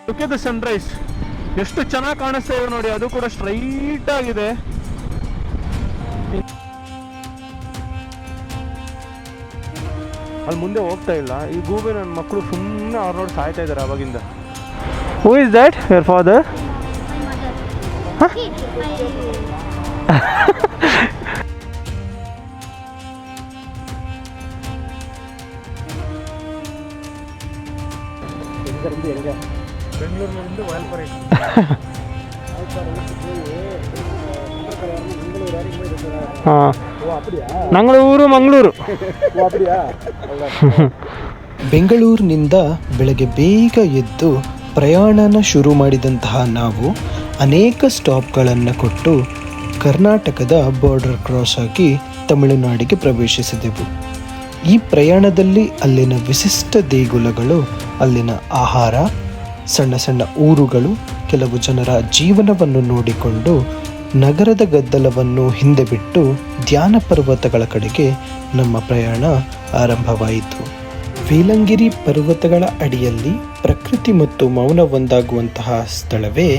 Look at the Sunrise, ಎಷ್ಟು ಚೆನ್ನಾಗಿ ಕಾಣಿಸ್ತಾ ಇದೆ ನೋಡಿ. ಅದು ಕೂಡ ಸ್ಟ್ರೈಟ್ ಆಗಿದೆ. ಅಲ್ಲಿ ಮುಂದೆ ಹೋಗ್ತಾ ಇಲ್ಲ. ಈ ಗೂಬೆ ನನ್ನ ಮಕ್ಕಳು ಸುಮ್ಮನೆ ಅವ್ರು ನೋಡಿ ಸಾಯ್ತಾ ಇದ್ದಾರೆ ಅವಾಗಿಂದ. Who is that your father? ಬೆಂಗಳೂರಿನಿಂದ ವಾಲ್ಪರೆ ಮಂಗಳೂರು. ಬೆಂಗಳೂರಿನಿಂದ ಬೆಳಗ್ಗೆ ಬೇಗ ಎದ್ದು ಪ್ರಯಾಣನ ಶುರು ಮಾಡಿದಂತಹ ನಾವು ಅನೇಕ ಸ್ಟಾಪ್ಗಳನ್ನು ಕೊಟ್ಟು ಕರ್ನಾಟಕದ ಬಾರ್ಡರ್ ಕ್ರಾಸ್ ಆಗಿ ತಮಿಳುನಾಡಿಗೆ ಪ್ರವೇಶಿಸಿದೆವು. ಈ ಪ್ರಯಾಣದಲ್ಲಿ ಅಲ್ಲಿನ ವಿಶಿಷ್ಟ ದೇಗುಲಗಳು, ಅಲ್ಲಿನ ಆಹಾರ, ಸಣ್ಣ ಸಣ್ಣ ಊರುಗಳು, ಕೆಲವು ಜನರ ಜೀವನವನ್ನು ನೋಡಿಕೊಂಡು ನಗರದ ಗದ್ದಲವನ್ನು ಹಿಂದೆ ಬಿಟ್ಟು ಧ್ಯಾನ ಪರ್ವತಗಳ ಕಡೆಗೆ ನಮ್ಮ ಪ್ರಯಾಣ ಆರಂಭವಾಯಿತು. ವೇಲಂಗಿರಿ ಪರ್ವತಗಳ ಅಡಿಯಲ್ಲಿ ಪ್ರಕೃತಿ ಮತ್ತು ಮೌನ ಒಂದಾಗುವಂತಹ ಸ್ಥಳವೇ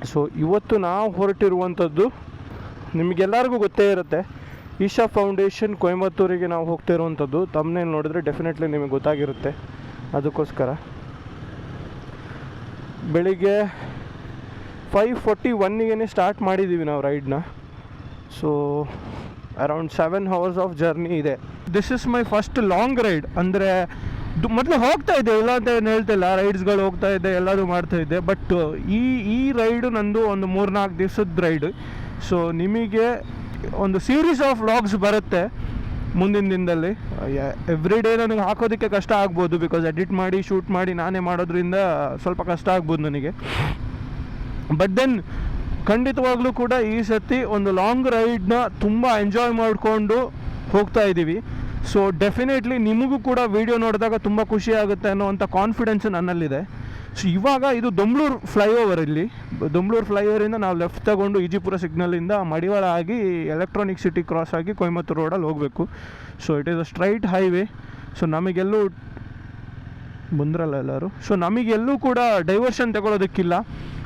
ಸೊ ಇವತ್ತು ನಾವು ಹೊರಟಿರುವಂಥದ್ದು ನಿಮಗೆಲ್ಲರಿಗೂ ಗೊತ್ತೇ ಇರುತ್ತೆ. ಈಶಾ ಫೌಂಡೇಶನ್ ಕೊಯಮತ್ತೂರಿಗೆ ನಾವು ಹೋಗ್ತಾ ಇರುವಂಥದ್ದು. ತಮ್ಮನೇಲಿ ನೋಡಿದ್ರೆ ಡೆಫಿನೆಟ್ಲಿ ನಿಮಗೆ ಗೊತ್ತಾಗಿರುತ್ತೆ. ಅದಕ್ಕೋಸ್ಕರ ಬೆಳಿಗ್ಗೆ 5:41ಗೆ ಸ್ಟಾರ್ಟ್ ಮಾಡಿದ್ದೀವಿ ನಾವು ರೈಡ್ನ. So around 7 hours of journey ಇದೆ. This is my first long ride. ಅಂದರೆ ಮೊದಲು ಹೋಗ್ತಾ ಇದ್ದೆ, ಇಲ್ಲ ಅಂತ ಏನು ಹೇಳ್ತಿಲ್ಲ, ರೈಡ್ಸ್ಗಳು ಹೋಗ್ತಾ ಇದ್ದೆ, ಎಲ್ಲದೂ ಮಾಡ್ತಾಯಿದ್ದೆ. ಬಟ್ ಈ ರೈಡು ನಂದು ಒಂದು 3-4 ದಿವಸದ ರೈಡ್. ಸೊ ನಿಮಗೆ ಒಂದು ಸೀರೀಸ್ ಆಫ್ ವ್ಲಾಗ್ಸ್ ಬರುತ್ತೆ ಮುಂದಿನ ದಿನದಲ್ಲಿ. ಎವ್ರಿ ಡೇ ನನಗೆ ಹಾಕೋದಕ್ಕೆ ಕಷ್ಟ ಆಗ್ಬೋದು, ಬಿಕಾಸ್ ಎಡಿಟ್ ಮಾಡಿ ಶೂಟ್ ಮಾಡಿ ನಾನೇ ಮಾಡೋದ್ರಿಂದ ಸ್ವಲ್ಪ ಕಷ್ಟ ಆಗ್ಬೋದು ನನಗೆ. ಬಟ್ ದೆನ್ ಖಂಡಿತವಾಗ್ಲೂ ಕೂಡ ಈ ಸತಿ ಒಂದು ಲಾಂಗ್ ರೈಡ್ನ ತುಂಬ ಎಂಜಾಯ್ ಮಾಡಿಕೊಂಡು ಹೋಗ್ತಾ ಇದ್ದೀವಿ. ಸೊ ಡೆಫಿನೆಟ್ಲಿ ನಿಮಗೂ ಕೂಡ ವಿಡಿಯೋ ನೋಡಿದಾಗ ತುಂಬ ಖುಷಿ ಆಗುತ್ತೆ ಅನ್ನೋವಂಥ ಕಾನ್ಫಿಡೆನ್ಸ್ ನನ್ನಲ್ಲಿದೆ. ಸೊ ಇವಾಗ ಇದು ದೊಂಬ್ಳೂರು ಫ್ಲೈಓವರ್. ಇಲ್ಲಿ ದೊಂಬ್ಳೂರು ಫ್ಲೈಓವರಿಂದ ನಾವು ಲೆಫ್ಟ್ ತಗೊಂಡು ಈಜಿಪುರ ಸಿಗ್ನಲಿಂದ ಮಡಿವಾಳ ಆಗಿ ಎಲೆಕ್ಟ್ರಾನಿಕ್ ಸಿಟಿ ಕ್ರಾಸ್ ಆಗಿ ಕೊಯಮತ್ತೂರು ರೋಡಲ್ಲಿ ಹೋಗಬೇಕು. So it is a straight highway. So ನಮಗೆಲ್ಲೂ ಬಂದ್ರಲ್ಲ ಎಲ್ಲರೂ. ಸೊ ನಮಗೆಲ್ಲೂ ಕೂಡ ಡೈವರ್ಷನ್ ತಗೊಳ್ಳೋದಕ್ಕಿಲ್ಲ.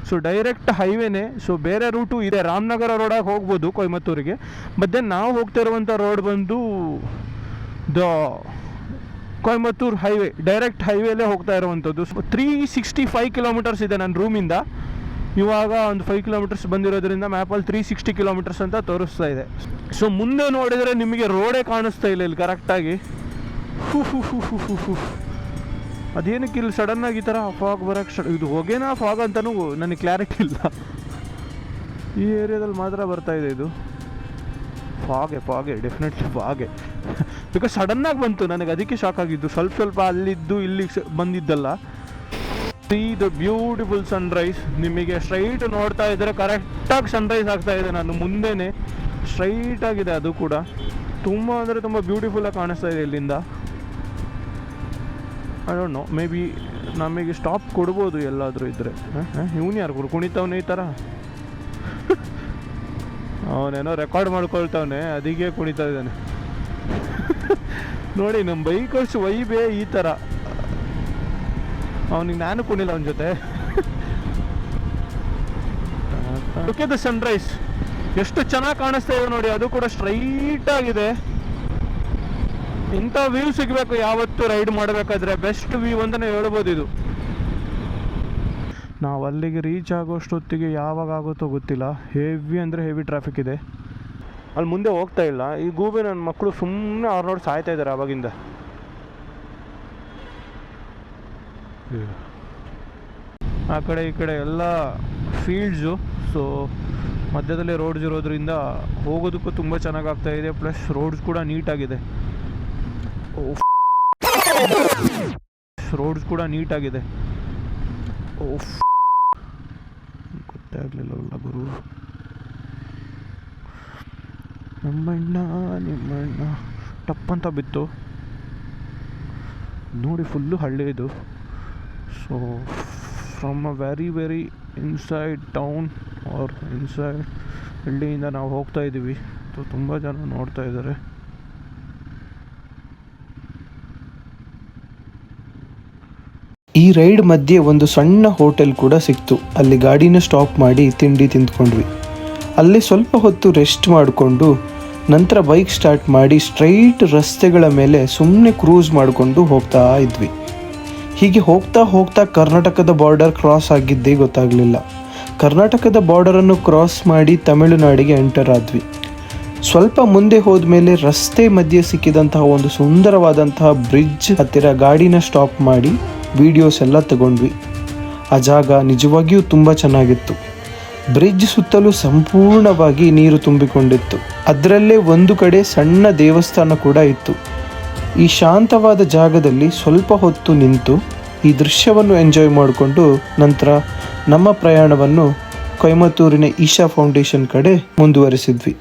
ಸೊ ಡೈರೆಕ್ಟ್ ಹೈವೇನೇ. ಸೊ ಬೇರೆ ರೂಟು ಇದೆ, ರಾಮನಗರ ರೋಡಾಗಿ ಹೋಗ್ಬೋದು ಕೊಯಮತ್ತೂರಿಗೆ. ಬಟ್ ದೆನ್ ನಾವು ಹೋಗ್ತಾ ಇರುವಂಥ ರೋಡ್ ಬಂದು ದ ಕೊಯಮತ್ತೂರು ಹೈವೇ, ಡೈರೆಕ್ಟ್ ಹೈವೇಲೇ ಹೋಗ್ತಾ ಇರುವಂಥದ್ದು. 365 ಕಿಲೋಮೀಟರ್ಸ್ ಇದೆ ನನ್ನ ರೂಮಿಂದ. ಇವಾಗ ಒಂದು 5 ಕಿಲೋಮೀಟರ್ಸ್ ಬಂದಿರೋದ್ರಿಂದ ಮ್ಯಾಪಲ್ಲಿ 360 ಕಿಲೋಮೀಟರ್ಸ್ ಅಂತ ತೋರಿಸ್ತಾ ಇದೆ. ಸೊ ಮುಂದೆ ನೋಡಿದರೆ ನಿಮಗೆ ರೋಡೇ ಕಾಣಿಸ್ತಾ ಇಲ್ಲ ಇಲ್ಲಿ ಕರೆಕ್ಟಾಗಿ. ಅದೇನಕ್ಕೆ ಇಲ್ಲಿ ಸಡನ್ನಾಗಿ ಈ ಥರ ಫಾಗ್ ಬರೋಕ್ಕೆ ಇದು ಹೊಗೆನಾ ಫಾಗ್ ಅಂತಲೂ ನನಗೆ ಕ್ಲಾರಿಟಿ ಇಲ್ಲ. ಈ ಏರಿಯಾದಲ್ಲಿ ಮಾತ್ರ ಬರ್ತಾ ಇದೆ ಇದು ಫಾಗೆ ಡೆಫಿನೆಟ್ಲಿ ಫಾಗೆ. ಬಿಕಾಸ್ ಸಡನ್ನಾಗಿ ಬಂತು, ನನಗೆ ಅದಕ್ಕೆ ಶಾಕ್ ಆಗಿದ್ದು. ಸ್ವಲ್ಪ ಅಲ್ಲಿದ್ದು ಇಲ್ಲಿ ಬಂದಿದ್ದಲ್ಲ. C the beautiful Sunrise. ನಿಮಗೆ ಸ್ಟ್ರೈಟ್ ನೋಡ್ತಾ ಇದ್ದರೆ ಕರೆಕ್ಟಾಗಿ ಸನ್ರೈಸ್ ಆಗ್ತಾ ಇದೆ ನಾನು ಮುಂದೆನೇ. ಸ್ಟ್ರೈಟ್ ಆಗಿದೆ ಅದು ಕೂಡ. ತುಂಬ ಅಂದರೆ ತುಂಬ ಬ್ಯೂಟಿಫುಲ್ಲಾಗಿ ಕಾಣಿಸ್ತಾ ಇದೆ ಇಲ್ಲಿಂದ. I don't know, may be ನಮಗೆ ಸ್ಟಾಪ್ ಕೊಡ್ಬೋದು ಎಲ್ಲಾದರೂ ಇದ್ದರೆ. ಇವನು ಯಾರು ಕುಣಿತವನೇ ಈ ಥರ? ಅವನೇನೋ ರೆಕಾರ್ಡ್ ಮಾಡ್ಕೊಳ್ತವನೆ, ಅದಕ್ಕೆ ಕುಣಿತಾ ಇದ್ದಾನೆ. ನೋಡಿ ನಮ್ಮ ಬೈಕರ್ಸ್ ವೈಬೇ ಈ ಥರ. ಅವನಿಗೆ ನಾನು ಕುಣಿಲ್ಲ ಅವನ ಜೊತೆ. ಲುಕ್ ಎಟ್ ದ ಸನ್ರೈಸ್, ಎಷ್ಟು ಚೆನ್ನಾಗಿ ಕಾಣಿಸ್ತಾ ಇದೆ ನೋಡಿ. ಅದು ಕೂಡ ಸ್ಟ್ರೈಟ್ ಆಗಿದೆ. ಇಂಥ ವ್ಯೂ ಸಿಗಬೇಕು ಯಾವತ್ತು ರೈಡ್ ಮಾಡಬೇಕಾದ್ರೆ. ಬೆಸ್ಟ್ ವ್ಯೂ ಅಂತಲೇ ಹೇಳ್ಬೋದು ಇದು. ನಾವು ಅಲ್ಲಿಗೆ ರೀಚ್ ಆಗೋಷ್ಟೊತ್ತಿಗೆ ಯಾವಾಗ ಆಗುತ್ತೋ ಗೊತ್ತಿಲ್ಲ. ಹೆವಿ ಅಂದರೆ ಹೆವಿ ಟ್ರಾಫಿಕ್ ಇದೆ. ಅಲ್ಲಿ ಮುಂದೆ ಹೋಗ್ತಾ ಇಲ್ಲ. ಈ ಗೂಬೆ ನನ್ನ ಮಕ್ಕಳು ಸುಮ್ಮನೆ ಅವ್ರು ನೋಡಿ ಸಾಯ್ತಾ ಇದ್ದಾರೆ ಆವಾಗಿಂದ. ಆ ಕಡೆ ಈ ಕಡೆ ಎಲ್ಲ ಫೀಲ್ಡ್ಸು. ಸೊ ಮಧ್ಯದಲ್ಲಿ ರೋಡ್ಸ್ ಇರೋದ್ರಿಂದ ಹೋಗೋದಕ್ಕೂ ತುಂಬ ಚೆನ್ನಾಗಾಗ್ತಾ ಇದೆ. ಪ್ಲಸ್ ರೋಡ್ಸ್ ಕೂಡ ನೀಟಾಗಿದೆ. ರೋಡ್ಸ್ ಕೂಡ ನೀಟಾಗಿದೆ. ಓಫ್, ಗೊತ್ತಾಗಲಿಲ್ಲ ಗುರು. ನಿಮ್ಮಣ್ಣ ಟಪ್ಪಂತ ಬಿತ್ತು ನೋಡಿ, ಫುಲ್ಲು ಹಳ್ಳಿ ಇದು. So from a very inside town or inside ಹಳ್ಳಿಯಿಂದ ನಾವು ಹೋಗ್ತಾ ಇದ್ದೀವಿ. ಸೊ ತುಂಬ ಜನ ನೋಡ್ತಾ ಇದ್ದಾರೆ. ಈ ರೈಡ್ ಮಧ್ಯೆ ಒಂದು ಸಣ್ಣ ಹೋಟೆಲ್ ಕೂಡ ಸಿಕ್ತು. ಅಲ್ಲಿ ಗಾಡಿನ ಸ್ಟಾಪ್ ಮಾಡಿ ತಿಂಡಿ ತಿಂದ್ಕೊಂಡ್ವಿ. ಅಲ್ಲಿ ಸ್ವಲ್ಪ ಹೊತ್ತು ರೆಸ್ಟ್ ಮಾಡಿಕೊಂಡು ನಂತರ ಬೈಕ್ ಸ್ಟಾರ್ಟ್ ಮಾಡಿ ಸ್ಟ್ರೈಟ್ ರಸ್ತೆಗಳ ಮೇಲೆ ಸುಮ್ಮನೆ ಕ್ರೂಸ್ ಮಾಡಿಕೊಂಡು ಹೋಗ್ತಾ ಇದ್ವಿ. ಹೀಗೆ ಹೋಗ್ತಾ ಹೋಗ್ತಾ ಕರ್ನಾಟಕದ ಬಾರ್ಡರ್ ಕ್ರಾಸ್ ಆಗಿದ್ದೇ ಗೊತ್ತಾಗಲಿಲ್ಲ. ಕರ್ನಾಟಕದ ಬಾರ್ಡರನ್ನು ಕ್ರಾಸ್ ಮಾಡಿ ತಮಿಳುನಾಡಿಗೆ ಎಂಟರ್ ಆದ್ವಿ. ಸ್ವಲ್ಪ ಮುಂದೆ ಹೋದ್ಮೇಲೆ ರಸ್ತೆ ಮಧ್ಯೆ ಸಿಕ್ಕಿದಂತಹ ಒಂದು ಸುಂದರವಾದಂತಹ ಬ್ರಿಡ್ಜ್ ಹತ್ತಿರ ಗಾಡಿನ ಸ್ಟಾಪ್ ಮಾಡಿ ವಿಡಿಯೋಸ್ ಎಲ್ಲ ತಗೊಂಡ್ವಿ. ಆ ಜಾಗ ನಿಜವಾಗಿಯೂ ತುಂಬ ಚೆನ್ನಾಗಿತ್ತು. ಬ್ರಿಡ್ಜ್ ಸುತ್ತಲೂ ಸಂಪೂರ್ಣವಾಗಿ ನೀರು ತುಂಬಿಕೊಂಡಿತ್ತು. ಅದರಲ್ಲೇ ಒಂದು ಕಡೆ ಸಣ್ಣ ದೇವಸ್ಥಾನ ಕೂಡ ಇತ್ತು. ಈ ಶಾಂತವಾದ ಜಾಗದಲ್ಲಿ ಸ್ವಲ್ಪ ಹೊತ್ತು ನಿಂತು ಈ ದೃಶ್ಯವನ್ನು ಎಂಜಾಯ್ ಮಾಡಿಕೊಂಡು ನಂತರ ನಮ್ಮ ಪ್ರಯಾಣವನ್ನು ಕೊಯಮತ್ತೂರಿನ ಈಶಾ ಫೌಂಡೇಶನ್ ಕಡೆ ಮುಂದುವರಿಸಿದ್ವಿ.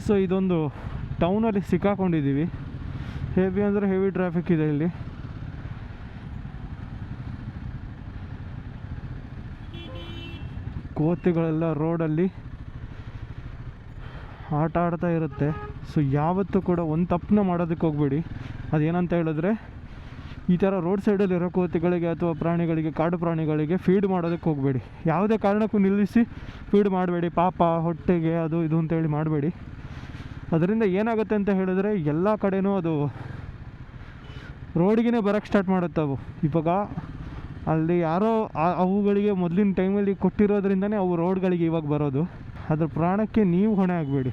ಸೊ ಇದೊಂದು ಟೌನಲ್ಲಿ ಸಿಕ್ಕಾಕೊಂಡಿದ್ದೀವಿ. ಹೆವಿ ಅಂದರೆ ಹೆವಿ ಟ್ರಾಫಿಕ್ ಇದೆ ಇಲ್ಲಿ. ಕೋತಿಗಳೆಲ್ಲ ರೋಡಲ್ಲಿ ಆಟ ಆಡ್ತಾ ಇರುತ್ತೆ. ಸೊ ಯಾವತ್ತೂ ಕೂಡ ಒಂದು ತಪ್ಪನ್ನ ಮಾಡೋದಕ್ಕೆ ಹೋಗಬೇಡಿ. ಅದೇನಂತ ಹೇಳಿದ್ರೆ, ಈ ಥರ ರೋಡ್ ಸೈಡಲ್ಲಿರೋ ಕೋತಿಗಳಿಗೆ ಅಥವಾ ಪ್ರಾಣಿಗಳಿಗೆ, ಕಾಡು ಪ್ರಾಣಿಗಳಿಗೆ ಫೀಡ್ ಮಾಡೋದಕ್ಕೆ ಹೋಗಬೇಡಿ. ಯಾವುದೇ ಕಾರಣಕ್ಕೂ ನಿಲ್ಲಿಸಿ ಫೀಡ್ ಮಾಡಬೇಡಿ. ಪಾಪ ಹೊಟ್ಟೆಗೆ ಅದು ಇದು ಅಂತೇಳಿ ಮಾಡಬೇಡಿ. ಅದರಿಂದ ಏನಾಗುತ್ತೆ ಅಂತ ಹೇಳಿದ್ರೆ, ಎಲ್ಲ ಕಡೆನೂ ಅದು ರೋಡಿಗೆ ಬರೋಕ್ಕೆ ಸ್ಟಾರ್ಟ್ ಮಾಡುತ್ತೆ. ಅವು ಇವಾಗ ಅಲ್ಲಿ ಯಾರೋ ಅವುಗಳಿಗೆ ಮೊದಲಿನ ಟೈಮಲ್ಲಿ ಕೊಟ್ಟಿರೋದ್ರಿಂದನೇ ಅವು ರೋಡ್ಗಳಿಗೆ ಇವಾಗ ಬರೋದು. ಅದ್ರ ಪ್ರಾಣಕ್ಕೆ ನೀವು ಹೊಣೆ ಆಗಬೇಡಿ.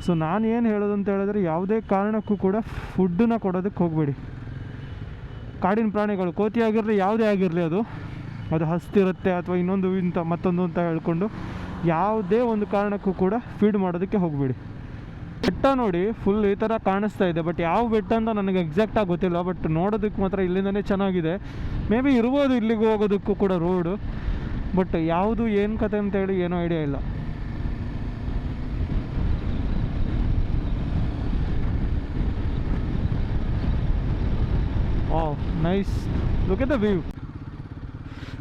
ಸೊ ನಾನು ಏನು ಹೇಳೋದು ಅಂತ ಹೇಳಿದ್ರೆ, ಯಾವುದೇ ಕಾರಣಕ್ಕೂ ಕೂಡ ಫುಡ್ಡನ್ನ ಕೊಡೋದಕ್ಕೆ ಹೋಗಬೇಡಿ. ಕಾಡಿನ ಪ್ರಾಣಿಗಳು, ಕೋತಿ ಆಗಿರಲಿ ಯಾವುದೇ ಆಗಿರಲಿ, ಅದು ಹಸ್ತಿರುತ್ತೆ ಅಥವಾ ಇನ್ನೊಂದು ಇಂಥ ಮತ್ತೊಂದು ಅಂತ ಹೇಳ್ಕೊಂಡು ಯಾವುದೇ ಒಂದು ಕಾರಣಕ್ಕೂ ಕೂಡ ಫೀಡ್ ಮಾಡೋದಕ್ಕೆ ಹೋಗಬೇಡಿ. ಬೆಟ್ಟ ನೋಡಿ ಫುಲ್ ಈ ಥರ ಕಾಣಿಸ್ತಾ ಇದೆ, ಬಟ್ ಯಾವ ಬೆಟ್ಟ ಅಂತ ನನಗೆ ಎಕ್ಸಾಕ್ಟಾಗಿ ಗೊತ್ತಿಲ್ಲ. ಬಟ್ ನೋಡೋದಕ್ಕೆ ಮಾತ್ರ ಇಲ್ಲಿಂದನೇ ಚೆನ್ನಾಗಿದೆ. ಮೇ ಬಿ ಇರ್ಬೋದು ಇಲ್ಲಿಗೆ ಹೋಗೋದಕ್ಕೂ ಕೂಡ ರೋಡು, ಬಟ್ ಯಾವುದು ಏನು ಕತೆ ಅಂತೇಳಿ ಏನೋ ಐಡಿಯಾ ಇಲ್ಲ. Wow, nice, look at the view.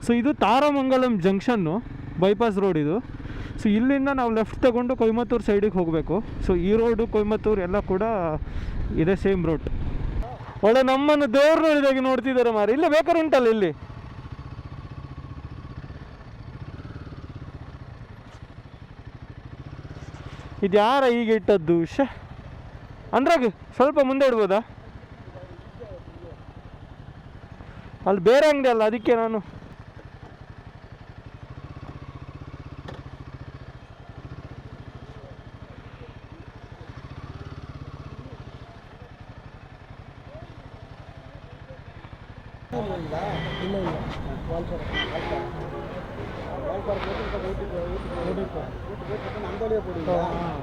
So ಇದು ತಾರಮಂಗಲಂ ಜಂಕ್ಷನ್ನು, ಬೈಪಾಸ್ ರೋಡ್ ಇದು. ಸೊ ಇಲ್ಲಿಂದ ನಾವು ಲೆಫ್ಟ್ ತಗೊಂಡು ಕೊಯಮತ್ತೂರು ಸೈಡಿಗೆ ಹೋಗಬೇಕು. ಸೊ ಈ ರೋಡು ಕೊಯಮತ್ತೂರು ಎಲ್ಲ ಕೂಡ ಇದೆ, ಸೇಮ್ ರೋಡ್. ಒಳ್ಳೆ ನಮ್ಮನ್ನು ದೇವ್ರು ನೋಡಿದಾಗೆ ನೋಡ್ತಿದ್ದಾರೆ ಮಾರಿ. ಇಲ್ಲೇ ಬೇಕಾದ್ರೆ ಉಂಟಲ್ಲ ಇಲ್ಲಿ. ಇದು ಯಾರ ಈಗ ಇಟ್ಟದ್ದು? ಅಂದ್ರಾಗ ಸ್ವಲ್ಪ ಮುಂದೆ ಇಡ್ಬೋದಾ? ಅಲ್ಲಿ ಬೇರೆ ಅಂಗಡಿ ಅಲ್ಲ, ಅದಕ್ಕೆ ನಾನು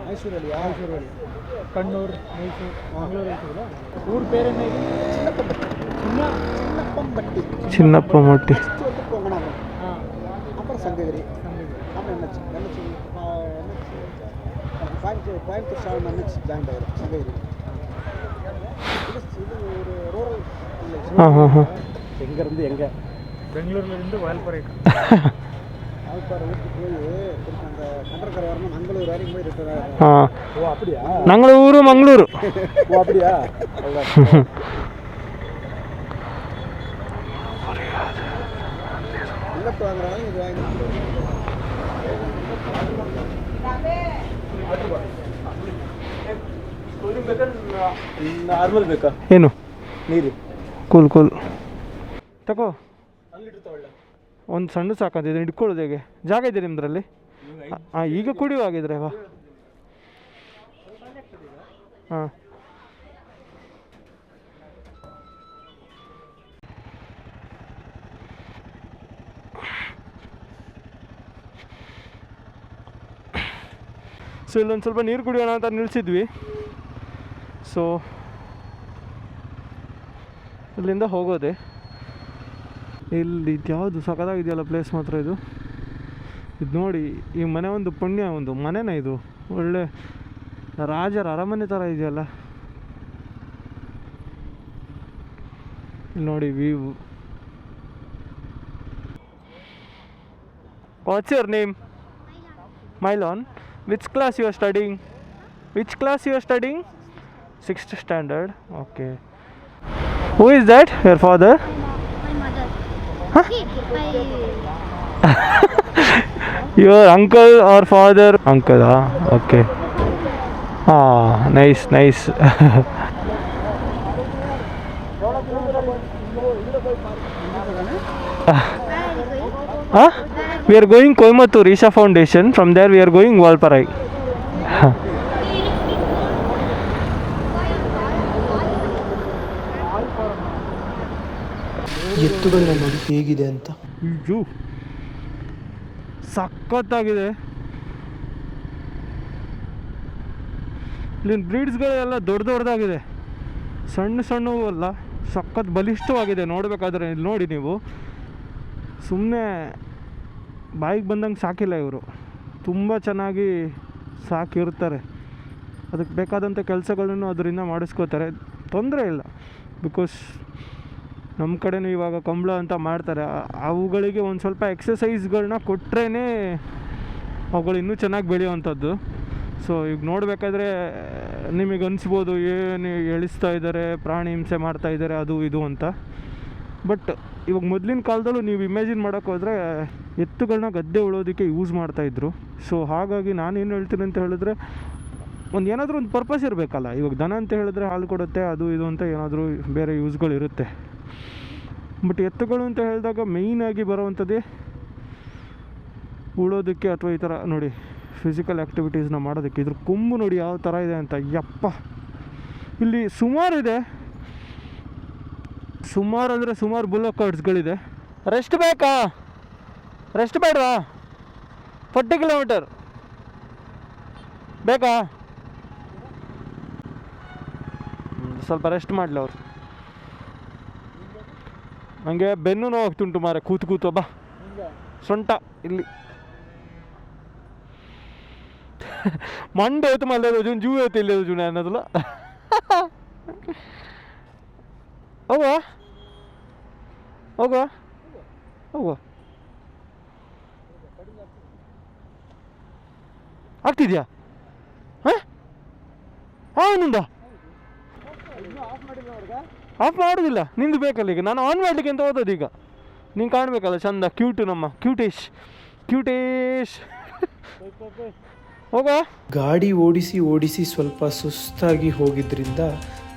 ಮೈಸೂರಲ್ಲಿ ಕಣ್ಣೂರು, ಮೈಸೂರು, ಮಂಗಳೂರು. ಊರ ಪೇರೇನು? ಚಿನ್ನಪ್ಪ ಮಟ್ಟಿ. அப்புறம் சங்ககிரி, அப்புறம் NH Coimbatore Saavn NH join ஆயிரும் சங்ககிரி. இது ஒரு ரூரல் வில்லேஜ். எங்கேருந்து எங்கே? பெங்களூர்லேருந்து வால்பாறை. வால்பாறை ஊருக்கு போய் திருப்பி அந்த கண்டர்கரை வரணும், மங்களூர் வரைக்கும் போய் ரிட்டர்ன் ஆகிடும். ஓ அப்படியா? ಮಂಗಳೂರು. ஓ அப்படியா? இல்லப்பு வாங்குறாங்க, இது வாங்கி ನಾರ್ಮಲ್ ಬೇಕಾ? ಏನು ನೀರು? ಕೂಲ್ ತಗೋ. ಒಂದು ಸಣ್ಣ ಸಾಕಂತಿದೆ, ಇಟ್ಕೊಳ್ಳೋದು ಹೇಗೆ? ಜಾಗ ಇದೆ ನಿಮ್ಮದ್ರಲ್ಲಿ? ಹಾಂ, ಈಗ ಕುಡಿಯುವಾಗಿದ್ರೆ ವಾ. ಹಾಂ, ಸೊ ಇಲ್ಲೊಂದು ಸ್ವಲ್ಪ ನೀರು ಕುಡಿಯೋಣ ಅಂತ ನಿಲ್ಲಿಸಿದ್ವಿ. ಸೊ ಇಲ್ಲಿಂದ ಹೋಗೋದೆ. ಇಲ್ಲಿ ಯಾವುದು ಸಖತ್ತಾಗಿದೆಯಲ್ಲ ಪ್ಲೇಸ್ ಮಾತ್ರ ಇದು ನೋಡಿ. ಈ ಮನೆ ಒಂದು ಪುಣ್ಯ, ಒಂದು ಮನೆನ ಇದು, ಒಳ್ಳೆ ರಾಜರ ಅರಮನೆ ಥರ ಇದೆಯಲ್ಲ. ಇಲ್ಲಿ ನೋಡಿ view. What's your name? Mylon. Which class you are studying? Which class you are studying? 6th standard. Okay. Who is that? Your father? My mother. Huh? My Your uncle or father? Uncle, ah. Okay. Ah, nice, nice. Huh? We are going Coimbatore, Isha Foundation. From there we are going Valparai. ಎತ್ತುಗಳನ್ನ ನೋಡಿ ಹೇಗಿದೆ ಅಂತ. ಅಯ್ಯೋ ಸಖತ್ತಾಗಿದೆ. ಇಲ್ಲಿನ ಬ್ರೀಡ್ಸ್ಗಳೆಲ್ಲ ದೊಡ್ಡದಾಗಿದೆ, ಸಣ್ಣ ಸಣ್ಣವೂ ಅಲ್ಲ, ಸಖತ್ ಬಲಿಷ್ಠವಾಗಿದೆ ನೋಡಬೇಕಾದ್ರೆ. ಇಲ್ಲಿ ನೋಡಿ ನೀವು, ಸುಮ್ಮನೆ ಬಾಯಿಗೆ ಬಂದಂಗೆ ಸಾಕಿಲ್ಲ ಇವರು, ತುಂಬ ಚೆನ್ನಾಗಿ ಸಾಕಿರ್ತಾರೆ. ಅದಕ್ಕೆ ಬೇಕಾದಂಥ ಕೆಲಸಗಳನ್ನು ಅದರಿಂದ ಮಾಡಿಸ್ಕೋತಾರೆ, ತೊಂದರೆ ಇಲ್ಲ. ಬಿಕಾಸ್ ನಮ್ಮ ಕಡೆನೂ ಇವಾಗ ಕಂಬಳ ಅಂತ ಮಾಡ್ತಾರೆ, ಅವುಗಳಿಗೆ ಒಂದು ಸ್ವಲ್ಪ ಎಕ್ಸಸೈಸ್ಗಳನ್ನ ಕೊಟ್ಟರೆ ಅವುಗಳು ಇನ್ನೂ ಚೆನ್ನಾಗಿ ಬೆಳೆಯುವಂಥದ್ದು. ಸೊ ಈಗ ನೋಡಬೇಕಾದ್ರೆ ನಿಮಗೆ ಅನಿಸ್ಬೋದು ಏನು ಎಳಿಸ್ತಾ ಇದ್ದಾರೆ, ಪ್ರಾಣಿ ಹಿಂಸೆ ಮಾಡ್ತಾಯಿದ್ದಾರೆ, ಅದು ಇದು ಅಂತ. ಬಟ್ ಇವಾಗ ಮೊದಲಿನ ಕಾಲದಲ್ಲೂ ನೀವು ಇಮ್ಯಾಜಿನ್ ಮಾಡೋಕ್ಕೆ ಹೋದರೆ ಎತ್ತುಗಳನ್ನ ಗದ್ದೆ ಉಳೋದಕ್ಕೆ ಯೂಸ್ ಮಾಡ್ತಾಯಿದ್ರು. ಸೊ ಹಾಗಾಗಿ ನಾನೇನು ಹೇಳ್ತೀನಿ ಅಂತ ಹೇಳಿದ್ರೆ, ಒಂದು ಏನಾದರೂ ಒಂದು ಪರ್ಪಸ್ ಇರಬೇಕಲ್ಲ. ಇವಾಗ ದನ ಅಂತ ಹೇಳಿದ್ರೆ ಹಾಲು ಕೊಡುತ್ತೆ, ಅದು ಇದು ಅಂತ ಏನಾದರೂ ಬೇರೆ ಯೂಸ್ಗಳಿರುತ್ತೆ. ಬಟ್ ಎತ್ತುಗಳು ಅಂತ ಹೇಳಿದಾಗ ಮೇಯ್ನಾಗಿ ಬರೋವಂಥದ್ದೇ ಉಳೋದಕ್ಕೆ, ಅಥವಾ ಈ ಥರ ನೋಡಿ ಫಿಸಿಕಲ್ ಆ್ಯಕ್ಟಿವಿಟೀಸ್ನ ಮಾಡೋದಕ್ಕೆ. ಇದ್ರ ಕೊಂಬು ನೋಡಿ ಯಾವ ಥರ ಇದೆ ಅಂತ. ಯಪ್ಪ, ಇಲ್ಲಿ ಸುಮಾರಿದೆ, ಸುಮಾರು ಅಂದರೆ ಸುಮಾರು ಬುಲ್ಲಕ್ ಕಾರ್ಡ್ಸ್ಗಳಿದೆ. ರೆಸ್ಟ್ ಬೇಕಾ? ರೆಸ್ಟ್ ಬೇಡವಾ? 40 ಕಿಲೋಮೀಟರ್ ಬೇಕಾ? ಸ್ವಲ್ಪ ರೆಸ್ಟ್ ಮಾಡಲಿ ಅವ್ರು. ನನಗೆ ಬೆನ್ನು ನೋವು ಆಗ್ತುಂಟು ಮಾರೆ, ಕೂತು ಬಾ. ಸೊಂಟ ಇಲ್ಲಿ ಮಂಡೆ ಹೊತ್ತು ಮಲ್ಲೆ ಜೂನ್ ಜೂ ಹೊತ್ತು ಇಲ್ಲಿ ಜೂನ ಅನ್ನೋದಲ್ಲ. ಹೋಗುವ ಹೋಗುವ ಹೋಗುವ ಆಗ್ತಿದ್ಯಾ? ಹಾಂ ಅವನಿಂದ ಆಫ್ ಮಾಡೋದಿಲ್ಲ, ನಿಂದು ಬೇಕಲ್ಲ. ಈಗ ನಾನು ಆನ್ ಮಾಡಲಿಕ್ಕೆ ಅಂತ ಓದೋದು. ಈಗ ನೀನು ಕಾಣಬೇಕಲ್ಲ ಚಂದ, ಕ್ಯೂಟು, ನಮ್ಮ ಕ್ಯೂಟೇಶ್ ಹೋಗ. ಗಾಡಿ ಓಡಿಸಿ ಸ್ವಲ್ಪ ಸುಸ್ತಾಗಿ ಹೋಗಿದ್ರಿಂದ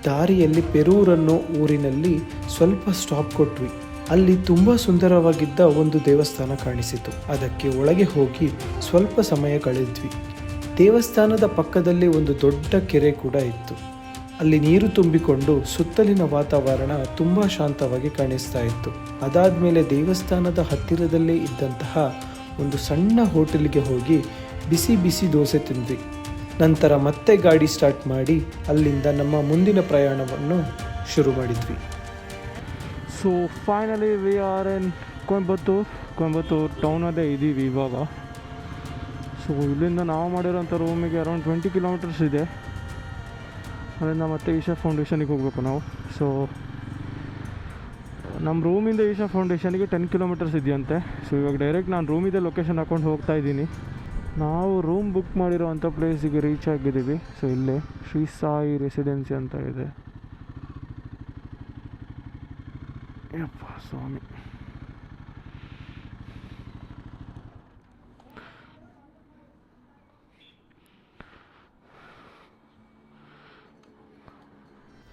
ದಾರಿಯಲ್ಲಿ ಪೆರೂರ್ ಅನ್ನೋ ಊರಿನಲ್ಲಿ ಸ್ವಲ್ಪ ಸ್ಟಾಪ್ ಕೊಟ್ವಿ. ಅಲ್ಲಿ ತುಂಬ ಸುಂದರವಾಗಿದ್ದ ಒಂದು ದೇವಸ್ಥಾನ ಕಾಣಿಸಿತು. ಅದಕ್ಕೆ ಒಳಗೆ ಹೋಗಿ ಸ್ವಲ್ಪ ಸಮಯ ಕಳೆದ್ವಿ. ದೇವಸ್ಥಾನದ ಪಕ್ಕದಲ್ಲಿ ಒಂದು ದೊಡ್ಡ ಕೆರೆ ಕೂಡ ಇತ್ತು. ಅಲ್ಲಿ ನೀರು ತುಂಬಿಕೊಂಡು ಸುತ್ತಲಿನ ವಾತಾವರಣ ತುಂಬ ಶಾಂತವಾಗಿ ಕಾಣಿಸ್ತಾ ಇತ್ತು. ಅದಾದಮೇಲೆ ದೇವಸ್ಥಾನದ ಹತ್ತಿರದಲ್ಲೇ ಇದ್ದಂತಹ ಒಂದು ಸಣ್ಣ ಹೋಟೆಲ್ಗೆ ಹೋಗಿ ಬಿಸಿ ಬಿಸಿ ದೋಸೆ ತಿಂದ್ವಿ. ನಂತರ ಮತ್ತೆ ಗಾಡಿ ಸ್ಟಾರ್ಟ್ ಮಾಡಿ ಅಲ್ಲಿಂದ ನಮ್ಮ ಮುಂದಿನ ಪ್ರಯಾಣವನ್ನು ಶುರು ಮಾಡಿದ್ವಿ. ಸೊ ಫೈನಲಿ ವಿ ಆರ್ ಇನ್ ಕೊಯಂಬತ್ತೂರ್ ಟೌನಲ್ಲೇ ಇದ್ದೀವಿ ಇವಾಗ. ಸೊ ಇಲ್ಲಿಂದ ನಾವು ಮಾಡಿರೋಂಥ ರೂಮಿಗೆ ಅರೌಂಡ್ 20 ಕಿಲೋಮೀಟರ್ಸ್ ಇದೆ. ಅಲ್ಲಿಂದ ಮತ್ತೆ ಈಶಾ ಫೌಂಡೇಶನಿಗೆ ಹೋಗಬೇಕು ನಾವು. ಸೊ ನಮ್ಮ ರೂಮಿಂದ ಈಶಾ ಫೌಂಡೇಶನಿಗೆ 10 ಕಿಲೋಮೀಟರ್ಸ್ ಇದೆಯಂತೆ. ಸೊ ಇವಾಗ ಡೈರೆಕ್ಟ್ ನಾನು ರೂಮಿದೆ ಲೊಕೇಶನ್ ಹಾಕ್ಕೊಂಡು ಹೋಗ್ತಾ ಇದ್ದೀನಿ. ನಾವು ರೂಮ್ ಬುಕ್ ಮಾಡಿರೋ ಅಂಥ ಪ್ಲೇಸಿಗೆ ರೀಚ್ ಆಗಿದ್ದೀವಿ. ಸೊ ಇಲ್ಲೇ ಶ್ರೀ ಸಾಯಿ ರೆಸಿಡೆನ್ಸಿ ಅಂತ ಇದೆ. ಯಪ್ಪ ಸ್ವಾಮಿ,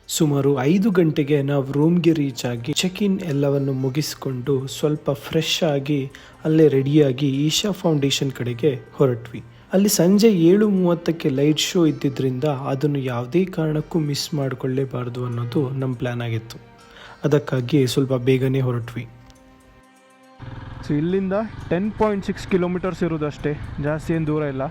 ಸುಮಾರು 5 ಗಂಟೆಗೆ ನಾವು ರೂಮ್ಗೆ ರೀಚ್ ಆಗಿ ಚೆಕ್ ಇನ್ ಎಲ್ಲವನ್ನು ಮುಗಿಸಿಕೊಂಡು ಸ್ವಲ್ಪ ಫ್ರೆಶ್ ಆಗಿ ಅಲ್ಲೇ ರೆಡಿಯಾಗಿ ಈಶಾ ಫೌಂಡೇಶನ್ ಕಡೆಗೆ ಹೊರಟ್ವಿ. ಅಲ್ಲಿ ಸಂಜೆ 7:30ಕ್ಕೆ ಲೈಟ್ ಶೋ ಇದ್ದಿದ್ದರಿಂದ ಅದನ್ನು ಯಾವುದೇ ಕಾರಣಕ್ಕೂ ಮಿಸ್ ಮಾಡಿಕೊಳ್ಳೇಬಾರ್ದು ಅನ್ನೋದು ನಮ್ಮ ಪ್ಲ್ಯಾನ್ ಆಗಿತ್ತು. ಅದಕ್ಕಾಗಿ ಸ್ವಲ್ಪ ಬೇಗನೆ ಹೊರಟ್ವಿ. ಸೊ ಇಲ್ಲಿಂದ 10.6 ಕಿಲೋಮೀಟರ್ಸ್ ಇರೋದಷ್ಟೇ, ಜಾಸ್ತಿ ಏನು ದೂರ ಇಲ್ಲ.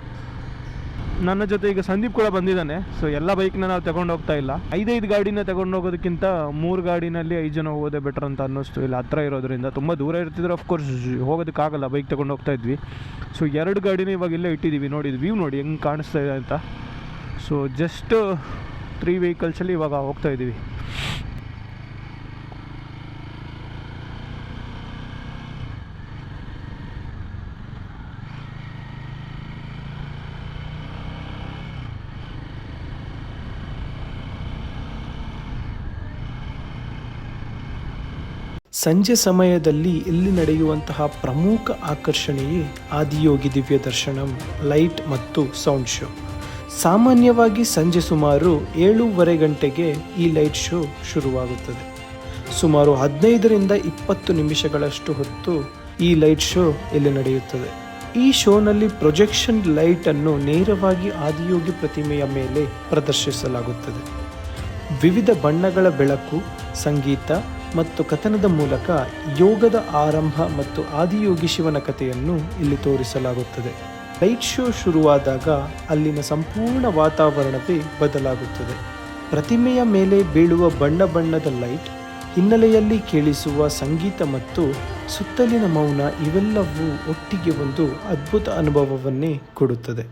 ನನ್ನ ಜೊತೆ ಈಗ ಸಂದೀಪ್ ಕೂಡ ಬಂದಿದ್ದಾನೆ. ಸೊ ಎಲ್ಲ ಬೈಕ್ನ ನಾವು ತಗೊಂಡು ಹೋಗ್ತಾ ಇಲ್ಲ. 5 ಗಾಡಿನ ತಗೊಂಡು ಹೋಗೋದಕ್ಕಿಂತ 3 ಗಾಡಿನಲ್ಲಿ 5 ಜನ ಹೋಗೋದೇ ಬೆಟರ್ ಅಂತ ಅನ್ನಿಸ್ತು. ಇಲ್ಲ ಹತ್ರ ಇರೋದ್ರಿಂದ, ತುಂಬ ದೂರ ಇರ್ತಿದ್ರೆ ಆಫ್ಕೋರ್ಸ್ ಹೋಗೋದಕ್ಕಾಗಲ್ಲ, ಬೈಕ್ ತಗೊಂಡು ಹೋಗ್ತಾ ಇದ್ವಿ. ಸೊ 2 ಗಾಡಿನ ಇವಾಗ ಇಲ್ಲೇ ಇಟ್ಟಿದ್ದೀವಿ. ನೋಡಿ ಇದು ವ್ಯೂ ನೋಡಿ ಹೆಂಗೆ ಕಾಣಿಸ್ತಾ ಇದೆ ಅಂತ. ಸೊ ಜಸ್ಟ್ 3 ವೆಹಿಕಲ್ಸಲ್ಲಿ ಇವಾಗ ಹೋಗ್ತಾ ಇದ್ದೀವಿ. ಸಂಜೆ ಸಮಯದಲ್ಲಿ ಇಲ್ಲಿ ನಡೆಯುವಂತಹ ಪ್ರಮುಖ ಆಕರ್ಷಣೆಯೇ ಆದಿಯೋಗಿ ದಿವ್ಯ ದರ್ಶನಂ ಲೈಟ್ ಮತ್ತು ಸೌಂಡ್ ಶೋ. ಸಾಮಾನ್ಯವಾಗಿ ಸಂಜೆ ಸುಮಾರು 7:30 ಗಂಟೆಗೆ ಈ ಲೈಟ್ ಶೋ ಶುರುವಾಗುತ್ತದೆ. ಸುಮಾರು 15ರಿಂದ 20 ನಿಮಿಷಗಳಷ್ಟು ಹೊತ್ತು ಈ ಲೈಟ್ ಶೋ ಇಲ್ಲಿ ನಡೆಯುತ್ತದೆ. ಈ ಶೋನಲ್ಲಿ ಪ್ರೊಜೆಕ್ಷನ್ ಲೈಟ್ ಅನ್ನು ನೇರವಾಗಿ ಆದಿಯೋಗಿ ಪ್ರತಿಮೆಯ ಮೇಲೆ ಪ್ರದರ್ಶಿಸಲಾಗುತ್ತದೆ. ವಿವಿಧ ಬಣ್ಣಗಳ ಬೆಳಕು, ಸಂಗೀತ ಮತ್ತು ಕಥನದ ಮೂಲಕ ಯೋಗದ ಆರಂಭ ಮತ್ತು ಆದಿಯೋಗಿ ಶಿವನ ಕಥೆಯನ್ನು ಇಲ್ಲಿ ತೋರಿಸಲಾಗುತ್ತದೆ. ಲೈಟ್ ಶೋ ಶುರುವಾದಾಗ ಅಲ್ಲಿನ ಸಂಪೂರ್ಣ ವಾತಾವರಣವೇ ಬದಲಾಗುತ್ತದೆ. ಪ್ರತಿಮೆಯ ಮೇಲೆ ಬೀಳುವ ಬಣ್ಣ ಬಣ್ಣದ ಲೈಟ್, ಹಿನ್ನೆಲೆಯಲ್ಲಿ ಕೇಳಿಸುವ ಸಂಗೀತ ಮತ್ತು ಸುತ್ತಲಿನ ಮೌನ ಇವೆಲ್ಲವೂ ಒಟ್ಟಿಗೆ ಒಂದು ಅದ್ಭುತ ಅನುಭವವನ್ನೇ ಕೊಡುತ್ತದೆ.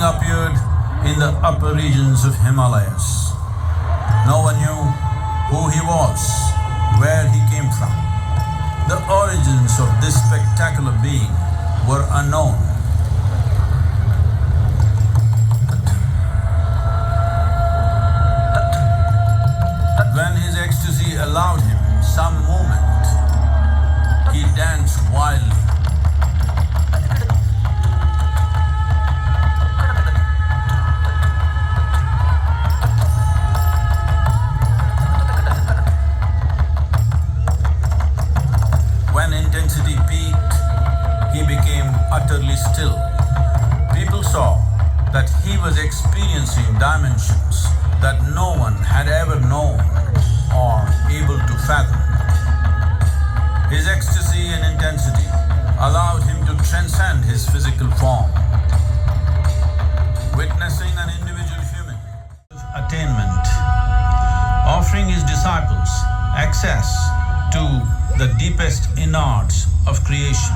Appeared in the upper regions of Himalayas. No one knew who he was, where he came from. The origins of this spectacular being were unknown. When his ecstasy allowed him some movement, he danced wildly. Intensity peaked, he became utterly still. People saw that he was experiencing dimensions that no one had ever known or able to fathom. His ecstasy and intensity allowed him to transcend his physical form. Witnessing an individual human attainment, offering his disciples access to the deepest innards of creation.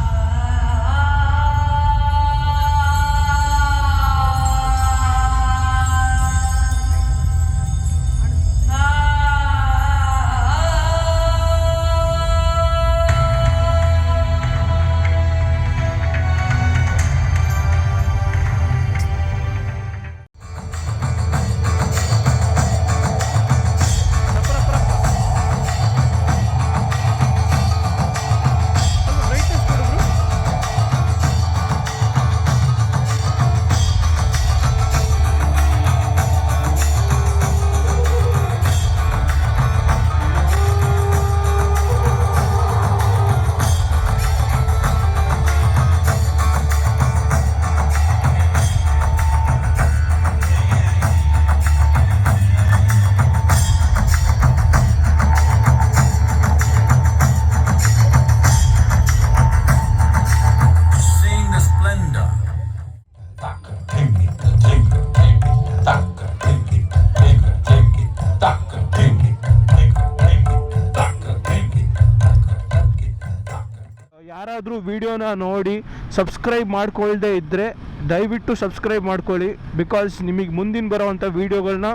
ಯಾರಾದರೂ ವಿಡಿಯೋನ ನೋಡಿ subscribe ಮಾಡ್ಕೊಳ್ದೇ ಇದ್ದರೆ ದಯವಿಟ್ಟು subscribe ಮಾಡ್ಕೊಳ್ಳಿ. Because ನಿಮಗೆ ಮುಂದಿನ ಬರೋವಂಥ ವೀಡಿಯೋಗಳನ್ನ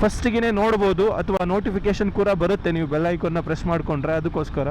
ಫಸ್ಟಿಗೆ ನೋಡ್ಬೋದು, ಅಥವಾ ನೋಟಿಫಿಕೇಷನ್ ಕೂಡ ಬರುತ್ತೆ ನೀವು ಬೆಲ್ ಐಕಾನ್ನ ಪ್ರೆಸ್ ಮಾಡಿಕೊಂಡ್ರೆ. ಅದಕ್ಕೋಸ್ಕರ